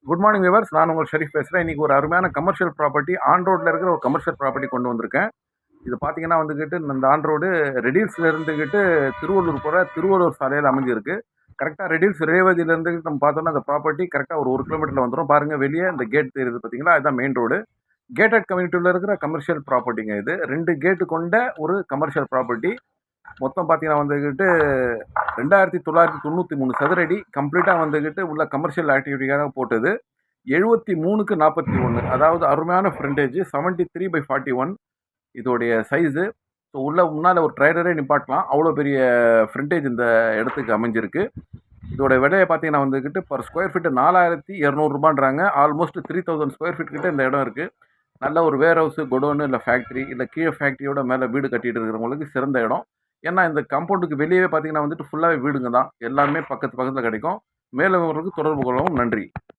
Good morning viewers. நான் உங்கள் ஷெரீஃப் பேசுகிறேன். இன்றைக்கி ஒரு அருமையான கமர்ஷியல் ப்ராப்பர்ட்டி ஆன் ரோட்டில் இருக்கிற ஒரு கமர்ஷியல் ப்ராப்பர்ட்டி கொண்டு வந்திருக்கேன். இது பார்த்தீங்கன்னா வந்துக்கிட்டு இந்த ஆன் ரோடு ரெடில்ஸில் இருந்துக்கிட்டு திருவள்ளூர் போகிற திருவள்ளூர் சாலையில் அமைஞ்சிருக்கு. கரெக்டாக ரெடில்ஸ் ரேவதியிலேருந்து நம்ம பார்த்தோன்னா அந்த ப்ராப்பர்ட்டி கரெக்டாக ஒரு 1 கிலோமீட்டரில் வந்துடும். பாருங்கள், வெளியே இந்த கேட் தெரியுது பார்த்தீங்களா, அதுதான் மெயின் ரோடு. கேட்டட் கம்யூனிட்டியில் இருக்கிற கமர்ஷியல் ப்ராப்பர்ட்டிங்க இது. 2 கேட்டு கொண்ட ஒரு கமர்ஷியல் ப்ராப்பர்ட்டி. மொத்தம் பார்த்தீங்கன்னா வந்துக்கிட்டு 2993 சதுர அடி கம்ப்ளீட்டாக வந்துக்கிட்டு உள்ள கமர்ஷியல் ஆக்டிவிட்டிக்காக போட்டது. 73க்கு 41, அதாவது அருமையான ஃப்ரண்டேஜ். 73/41 இதோடைய சைஸு. ஸோ உள்ள முன்னால் ஒரு ட்ரைலரே நிப்பாட்டலாம், அவ்வளோ பெரிய ஃப்ரண்டேஜ் இந்த இடத்துக்கு அமைஞ்சிருக்கு. இதோட விலையை பார்த்தீங்கன்னா வந்துக்கிட்டு பர் ஸ்கொயர் ஃபீட்டு 4200 ரூபான்றாங்க. ஆல்மோஸ்ட் 3000 ஸ்கொயர் ஃபீட் கிட்ட இந்த இடம் இருக்குது. நல்ல ஒரு வேர் ஹவுஸு, குடோனு, இல்லை ஃபேக்ட்ரி, இல்லை கீழே ஃபேக்ட்ரியோட மேலே வீடு கட்டிகிட்டு இருக்கிறவங்களுக்கு சிறந்த இடம். ஏன்னா இந்த காம்பவுண்டுக்கு வெளியே பார்த்தீங்கன்னா வந்துட்டு ஃபுல்லாகவே வீடுங்க தான். எல்லாமே பக்கத்தில் கிடைக்கும். மேலும் தொடர்பு கொள்ளவும். நன்றி.